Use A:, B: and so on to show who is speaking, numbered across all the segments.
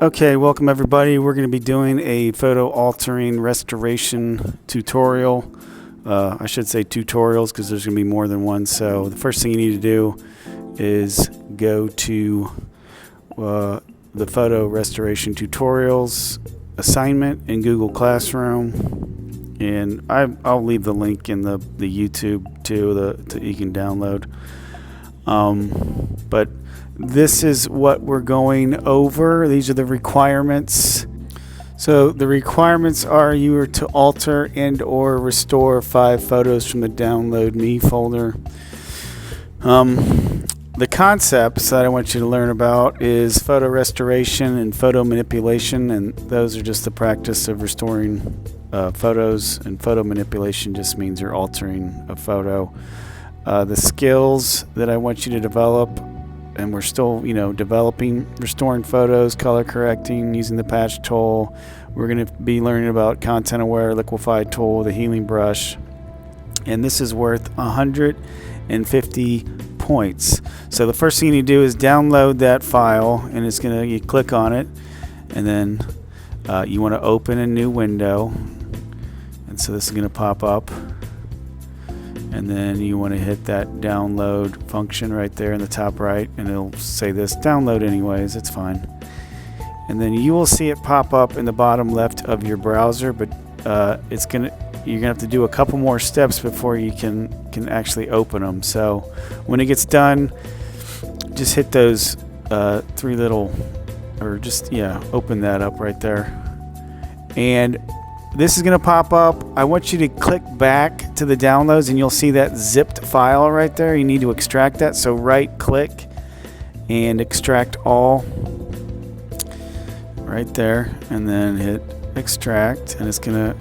A: Okay, welcome everybody. We're going to be doing a photo altering restoration tutorial. I should say tutorials because there's going to be more than one. So the first thing you need to do is go to the photo restoration tutorials assignment in Google Classroom, and I'll leave the link in the YouTube too that you can download. But this is what we're going over. These are the requirements. So the requirements are you are to alter and or restore 5 photos from the Download Me folder. The concepts that I want you to learn about is photo restoration and photo manipulation, and those are just the practice of restoring photos, and photo manipulation just means you're altering a photo. The skills that I want you to develop, and we're still, developing, restoring photos, color correcting, using the patch tool. We're going to be learning about content aware, Liquify tool, the healing brush, and this is worth 150 points. So the first thing you need to do is download that file, and you click on it, and then you want to open a new window, and so this is going to pop up. And then you want to hit that download function right there in the top right, and it'll say this, download anyways, it's fine. And then you will see it pop up in the bottom left of your browser, but you're gonna have to do a couple more steps before you can actually open them. So when it gets done, just hit those 3 little, open that up right there. And this is going to pop up. I want you to click back to the downloads, and you'll see that zipped file right there. You need to extract that. So right click and extract all right there, and then hit extract, and it's going to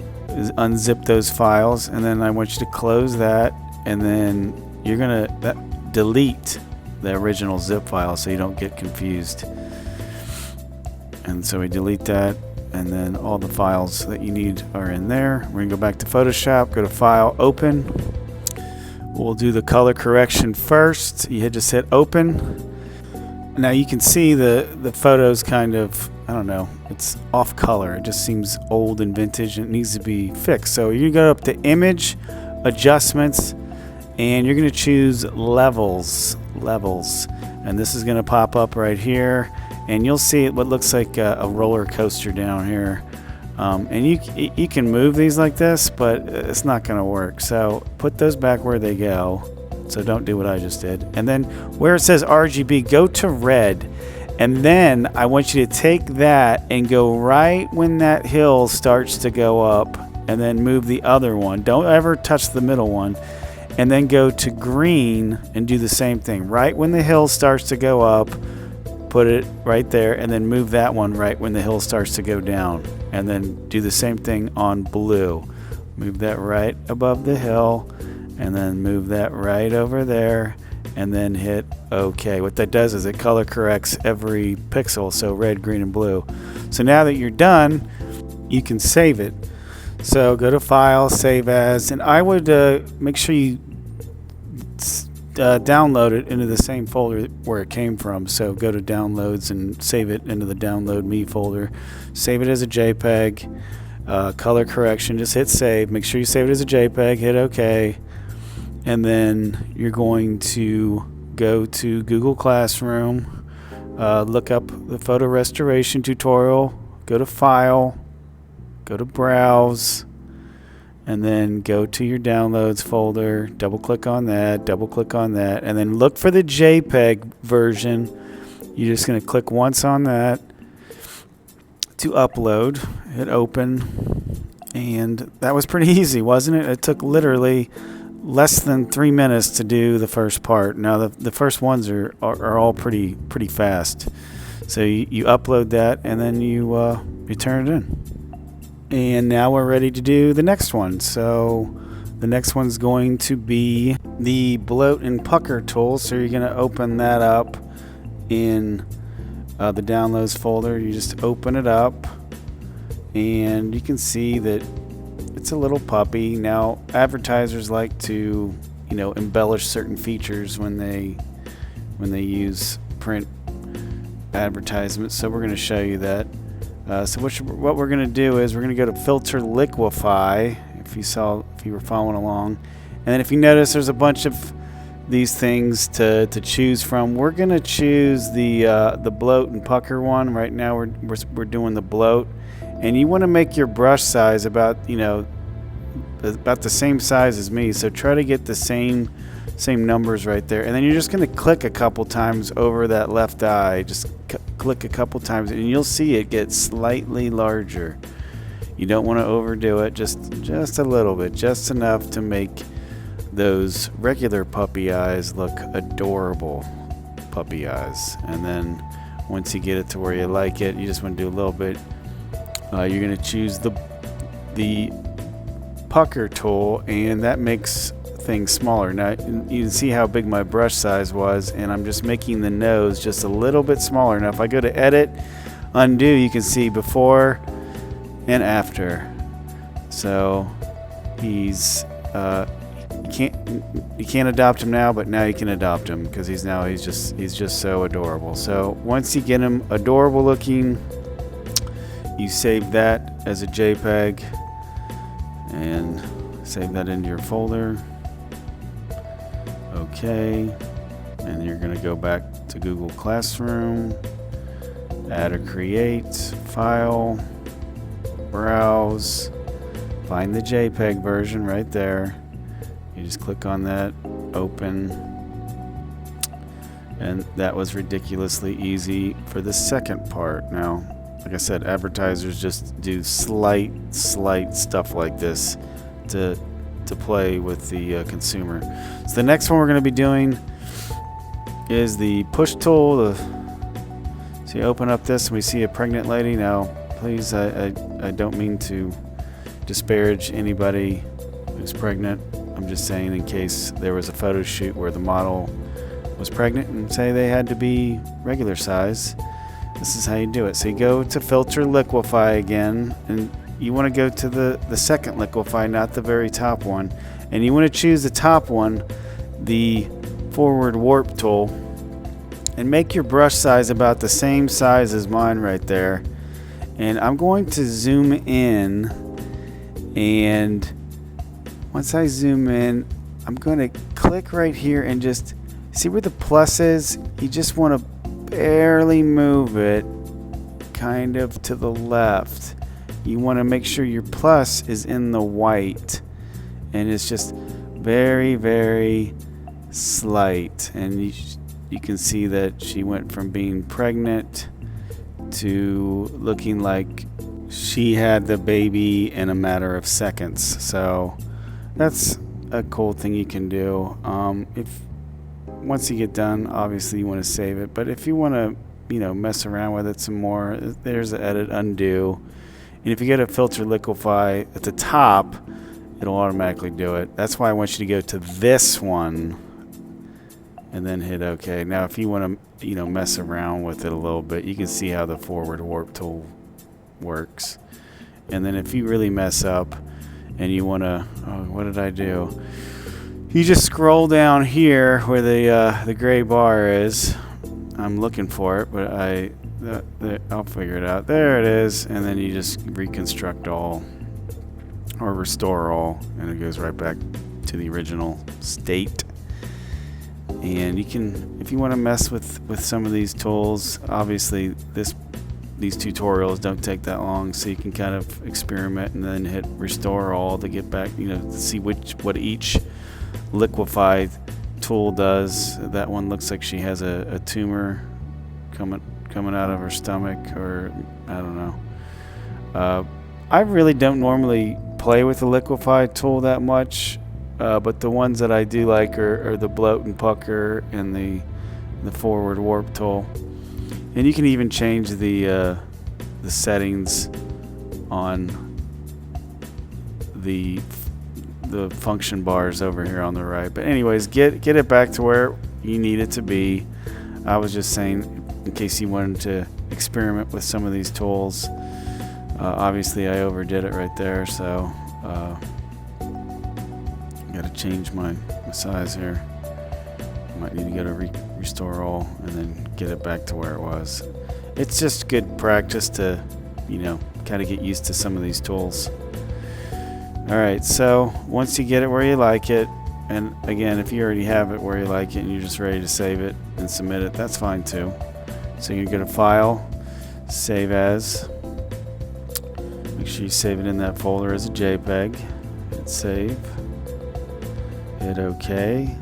A: unzip those files. And then I want you to close that, and then you're going to delete the original zip file so you don't get confused. And so we delete that. And then all the files that you need are in there. We're going to go back to Photoshop, go to File, Open. We'll do the color correction first. You just hit Open. Now you can see the photos kind of, it's off color. It just seems old and vintage, and it needs to be fixed. So you go up to Image, Adjustments, and you're going to choose Levels. And this is going to pop up right here. And you'll see what looks like a roller coaster down here. And you can move these like this, but it's not going to work. So put those back where they go. So don't do what I just did. And then where it says RGB, go to red. And then I want you to take that and go right when that hill starts to go up, and then move the other one. Don't ever touch the middle one. And then go to green and do the same thing. Right when the hill starts to go up, put it right there, and then move that one right when the hill starts to go down, and then do the same thing on blue. Move that right above the hill, and then move that right over there, and then hit OK. What that does is it color corrects every pixel, so red, green, and blue. So now that you're done, you can save it. So go to File, Save As, and I would make sure you download it into the same folder where it came from. So go to Downloads and save it into the Download Me folder. Save it as a JPEG. Color correction, just hit save. Make sure you save it as a JPEG, hit OK. And then you're going to go to Google Classroom, look up the photo restoration tutorial, go to File, go to Browse, and then go to your Downloads folder, double click on that, and then look for the JPEG version. You're just going to click once on that to upload, hit Open, and that was pretty easy, wasn't it? It took literally less than 3 minutes to do the first part. Now the first ones are all pretty fast. So you upload that, and then you turn it in. And now we're ready to do the next one. So the next one's going to be the Bloat and Pucker tool. So you're going to open that up in the Downloads folder. You just open it up, and you can see that it's a little puppy. Now advertisers like to embellish certain features when they use print advertisement, so we're going to show you that. So what we're going to do is we're going to go to Filter Liquify, if you were following along. And then if you notice, there's a bunch of these things to choose from. We're going to choose the Bloat and Pucker one. Right now we're doing the Bloat. And you want to make your brush size about the same size as me. So try to get the same numbers right there. And then you're just going to click a couple times over that left eye. Just click a couple times and you'll see it get slightly larger. You don't want to overdo it, just a little bit, just enough to make those regular puppy eyes look adorable puppy eyes. And then once you get it to where you like it, you just want to do a little bit. You're going to choose the pucker tool, and that makes things smaller. Now you can see how big my brush size was, and I'm just making the nose just a little bit smaller. Now if I go to edit, undo, you can see before and after. So he's you can't adopt him now, but now you can adopt him because he's just so adorable. So once you get him adorable looking, you save that as a JPEG and save that into your folder. Okay, and you're going to go back to Google Classroom, add or create, file, browse, find the JPEG version right there. You just click on that, open, and that was ridiculously easy for the second part. Now, like I said, advertisers just do slight stuff like this to play with the consumer. So the next one we're going to be doing is the push tool. So you open up this and we see a pregnant lady. Now, please, I don't mean to disparage anybody who's pregnant. I'm just saying in case there was a photo shoot where the model was pregnant and say they had to be regular size. This is how you do it. So you go to Filter Liquify again, and you want to go to the second Liquify, not the very top one. And you want to choose the top one, the Forward Warp tool, and make your brush size about the same size as mine right there. And I'm going to zoom in, and once I zoom in, I'm going to click right here and just see where the plus is. You just want to barely move it kind of to the left. You want to make sure your plus is in the white, and it's just very slight. And you can see that she went from being pregnant to looking like she had the baby in a matter of seconds. So that's a cool thing you can do. Once you get done, obviously you want to save it, but if you want to mess around with it some more, there's the edit, undo, and if you go to Filter Liquify at the top, it'll automatically do it. That's why I want you to go to this one and then hit OK. Now if you want to mess around with it a little bit, you can see how the Forward Warp tool works. And then if you really mess up and you want to, what did I do? You just scroll down here where the gray bar is. I'm looking for it, but I'll figure it out. There it is, and then you just reconstruct all or restore all, and it goes right back to the original state. And you can, if you want to mess with some of these tools, obviously these tutorials don't take that long, so you can kind of experiment and then hit restore all to get back, to see what each Liquify tool does. That one looks like she has a tumor coming out of her stomach, or I don't know. I really don't normally play with the Liquify tool that much, but the ones that I do like are the Bloat and Pucker and the Forward Warp tool. And you can even change the settings on the function bars over here on the right. But anyways, get it back to where you need it to be. I was just saying, in case you wanted to experiment with some of these tools. Obviously I overdid it right there, so gotta change my size here. Might need to go to restore all and then get it back to where it was. It's just good practice to, you know, kind of get used to some of these tools. Alright, so once you get it where you like it, and again, if you already have it where you like it and you're just ready to save it and submit it, that's fine too. So you go to File, Save As. Make sure you save it in that folder as a JPEG. Hit Save. Hit OK.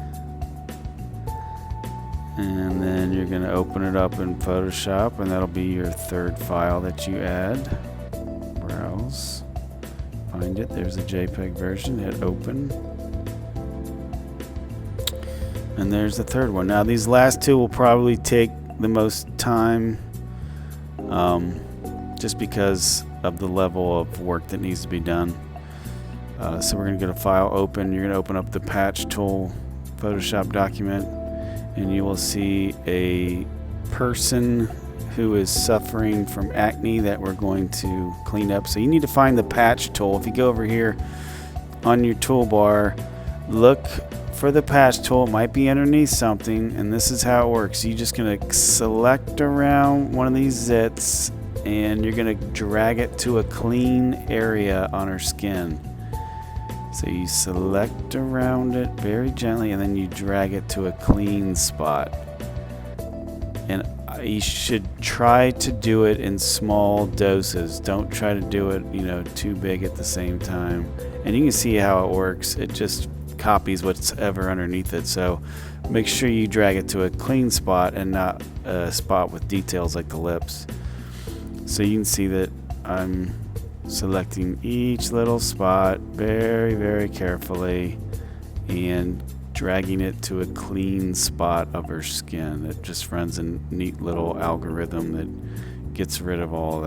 A: And then you're going to open it up in Photoshop, and that'll be your third file that you add. Browse. Find it. There's a JPEG version. Hit Open. And there's the third one. Now these last two will probably take the most time, just because of the level of work that needs to be done. So we're going to go to File, Open. You're going to open up the Patch Tool Photoshop document, and you will see a person who is suffering from acne that we're going to clean up. So you need to find the patch tool. If you go over here on your toolbar, look for the patch tool. It might be underneath something, and this is how it works. You're just going to select around one of these zits, and you're going to drag it to a clean area on her skin. So you select around it very gently, and then you drag it to a clean spot. And you should try to do it in small doses. Don't try to do it, you know, too big at the same time. And you can see how it works. It just copies what's ever underneath it. So make sure you drag it to a clean spot and not a spot with details like the lips. So you can see that I'm selecting each little spot very, very carefully and dragging it to a clean spot of her skin. It just runs a neat little algorithm that gets rid of all of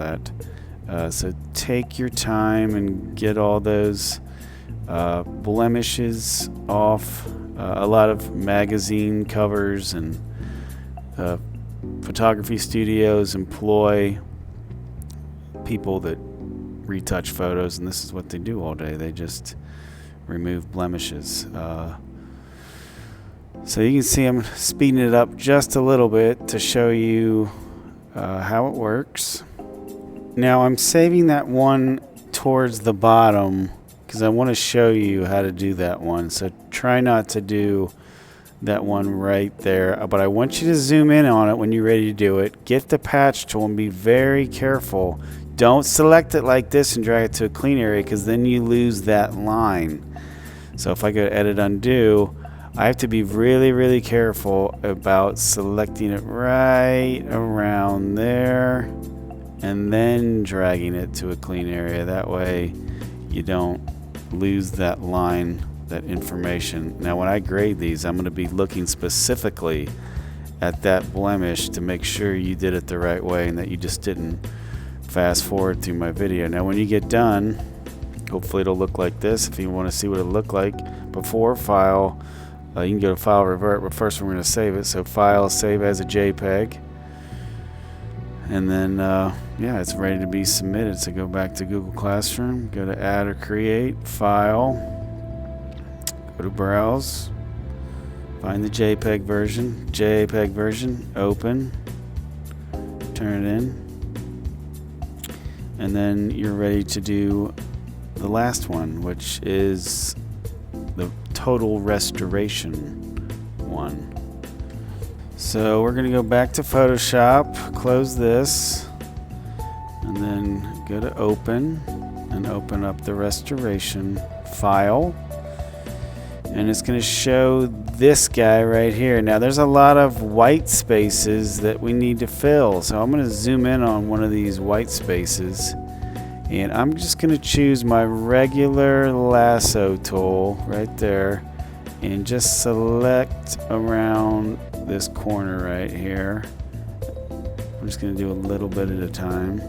A: that. So take your time and get all those blemishes off. A lot of magazine covers and photography studios employ people that retouch photos, and this is what they do all day. They just remove blemishes. So you can see I'm speeding it up just a little bit to show you how it works. Now I'm saving that one towards the bottom because I want to show you how to do that one. So try not to do that one right there, but I want you to zoom in on it when you're ready to do it. Get the patch tool and be very careful. Don't select it like this and drag it to a clean area, because then you lose that line. So if I go to Edit, Undo, I have to be really, really careful about selecting it right around there and then dragging it to a clean area. That way you don't lose that line, that information. Now when I grade these, I'm going to be looking specifically at that blemish to make sure you did it the right way and that you just didn't fast forward through my video. Now when you get done, hopefully it'll look like this. If you want to see what it looked like before, File, you can go to File, Revert, but first we're going to save it. So File, Save as a JPEG, and then yeah, it's ready to be submitted. So go back to Google Classroom, go to Add or Create, File, go to Browse, find the JPEG version, open, turn it in, and then you're ready to do the last one, which is the total restoration one. So we're going to go back to Photoshop, close this, and then go to Open and open up the restoration file. And it's going to show this guy right here. Now there's a lot of white spaces that we need to fill. So I'm going to zoom in on one of these white spaces. And I'm just going to choose my regular lasso tool right there and just select around this corner right here. I'm just going to do a little bit at a time.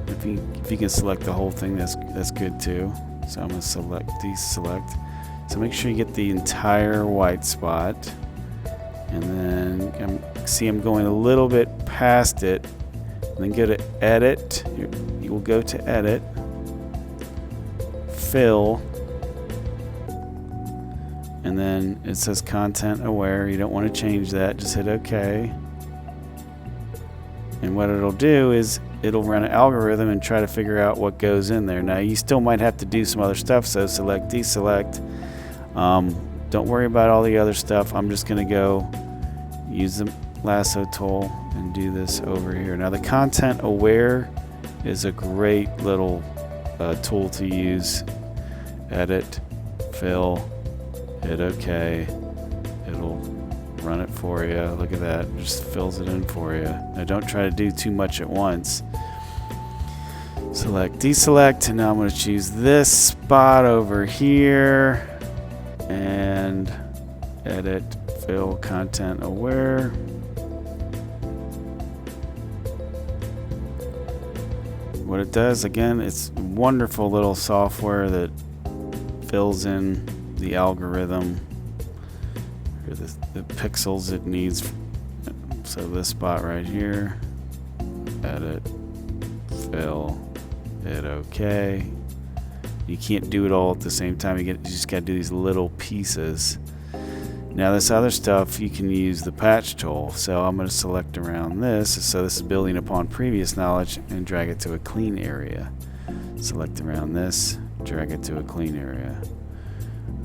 A: If you can select the whole thing, that's good too. So I'm going to deselect. So make sure you get the entire white spot. And then I'm going a little bit past it. And then go to Edit. You will go to Edit, Fill, and and then it says content aware. You don't want to change that, just hit OK. And what it'll do is it'll run an algorithm and try to figure out what goes in there. Now you still might have to do some other stuff, so select, deselect. Don't worry about all the other stuff. I'm just going to go use the lasso tool and do this over here. Now the content aware is a great little tool to use. Edit, fill, hit OK. It'll run it for you. Look at that, it just fills it in for you. Now don't try to do too much at once. Select, deselect, and now I'm going to choose this spot over here and edit, fill, content aware. What it does, again, it's wonderful little software that fills in the algorithm or the pixels it needs. So this spot right here, edit, fill, hit OK. You can't do it all at the same time. You just got to do these little pieces. Now this other stuff, you can use the patch tool. So I'm going to select around this. So this is building upon previous knowledge, and drag it to a clean area. Select around this, drag it to a clean area.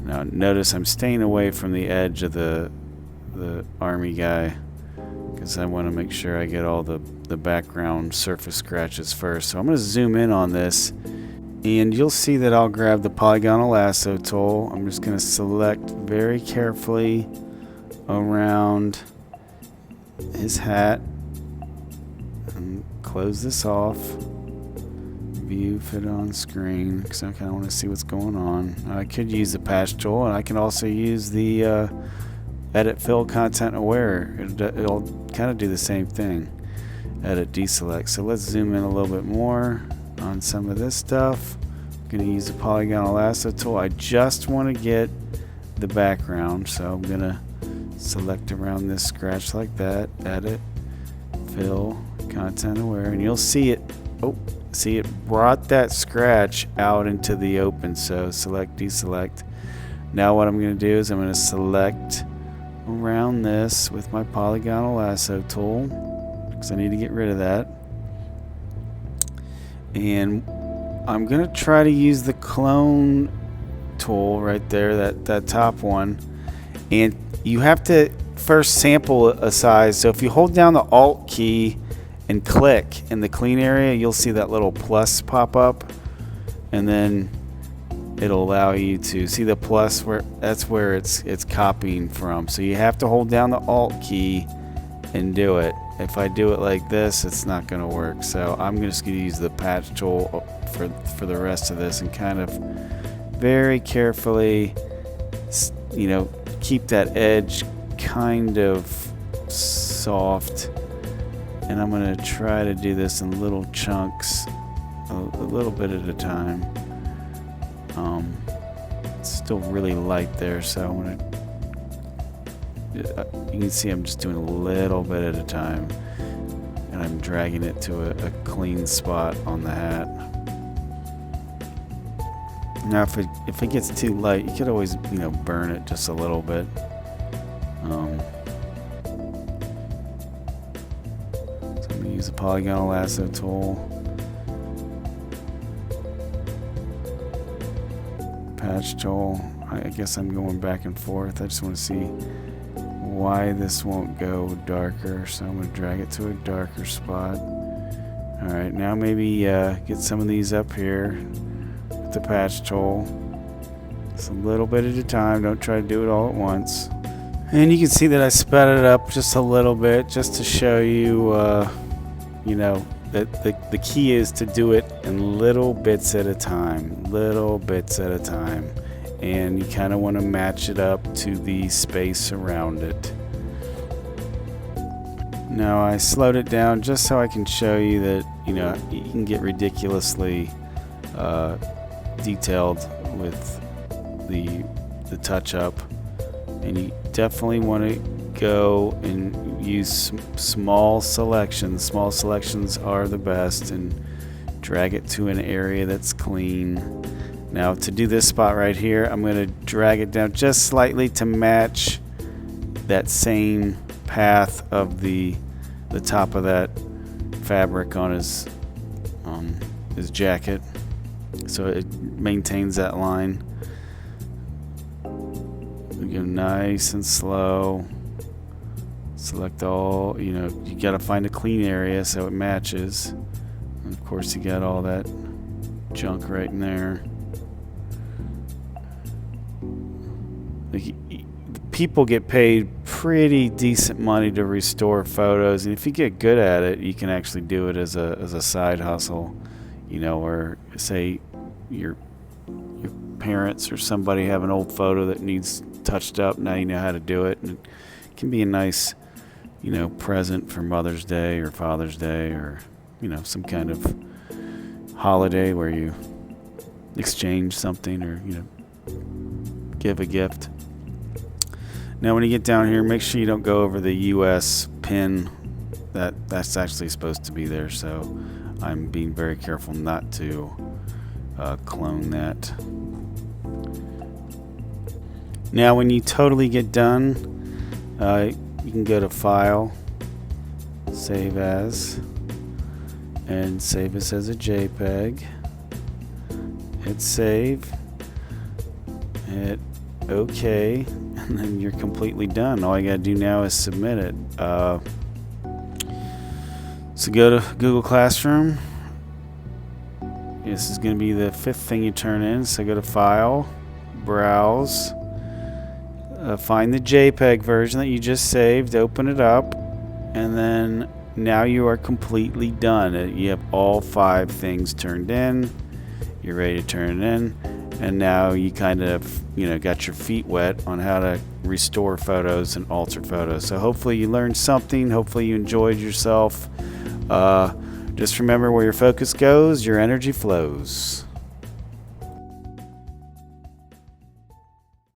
A: Now notice I'm staying away from the edge of the army guy, because I want to make sure I get all the background surface scratches first. So I'm going to zoom in on this, and you'll see that I'll grab the polygonal lasso tool. I'm just going to select very carefully around his hat and close this off. View fit on screen, because I kind of want to see what's going on. I could use the patch tool, and I can also use the edit, fill, content aware. It'll kind of do the same thing. Edit, deselect. So let's zoom in a little bit more on some of this stuff. I'm going to use the polygonal lasso tool. I just want to get the background, so I'm going to select around this scratch like that. Edit, fill, content aware, and you'll see it. Oh, see, it brought that scratch out into the open. So select, deselect. Now what I'm going to do is I'm going to select around this with my polygonal lasso tool, because I need to get rid of that. And I'm going to try to use the clone tool right there, that top one. And you have to first sample a size. So if you hold down the Alt key and click in the clean area, you'll see that little plus pop up, and then it'll allow you to see the plus, that's where it's copying from. So you have to hold down the Alt key and do it. If I do it like this, it's not going to work. So I'm just going to use the patch tool for the rest of this, and kind of very carefully, you know, keep that edge kind of soft. And I'm going to try to do this in little chunks, a little bit at a time. It's still really light there, so I'm going to, you can see I'm just doing a little bit at a time, and I'm dragging it to a clean spot on the hat. Now if it gets too light, you could always, you know, burn it just a little bit. So I'm going to use the polygonal lasso tool. Patch tool. I guess I'm going back and forth. I just want to see why this won't go darker, so I'm going to drag it to a darker spot. Alright, now maybe get some of these up here with the patch tool. Just a little bit at a time, don't try to do it all at once. And you can see that I sped it up just a little bit, just to show you, you know, that the key is to do it in little bits at a time, and you kind of want to match it up to the space around it. Now I slowed it down just so I can show you that, you know, you can get ridiculously detailed with the touch up, and you definitely want to go and use small selections. Small selections are the best, and drag it to an area that's clean. Now to do this spot right here, I'm going to drag it down just slightly to match that same path of the top of that fabric on his jacket, so it maintains that line. We go nice and slow. Select all, you got to find a clean area so it matches. And of course, you got all that junk right in there. People get paid pretty decent money to restore photos, and if you get good at it, you can actually do it as a side hustle. Or say your parents or somebody have an old photo that needs touched up. Now you know how to do it, and it can be a nice, present for Mother's Day or Father's Day, or some kind of holiday where you exchange something or give a gift. Now when you get down here, make sure you don't go over the US pin. That's actually supposed to be there, so I'm being very careful not to clone that. Now when you totally get done, you can go to File, Save As, and save this as a JPEG. Hit Save, hit OK, and then you're completely done. All you gotta do now is submit it. So go to Google Classroom. This is going to be the 5th thing you turn in. So go to File, Browse, find the JPEG version that you just saved, open it up, and then now you are completely done. You have all 5 things turned in. You're ready to turn it in, and now you kind of got your feet wet on how to restore photos and alter photos. So hopefully you learned something. Hopefully you enjoyed yourself. Just remember, where your focus goes, your energy flows.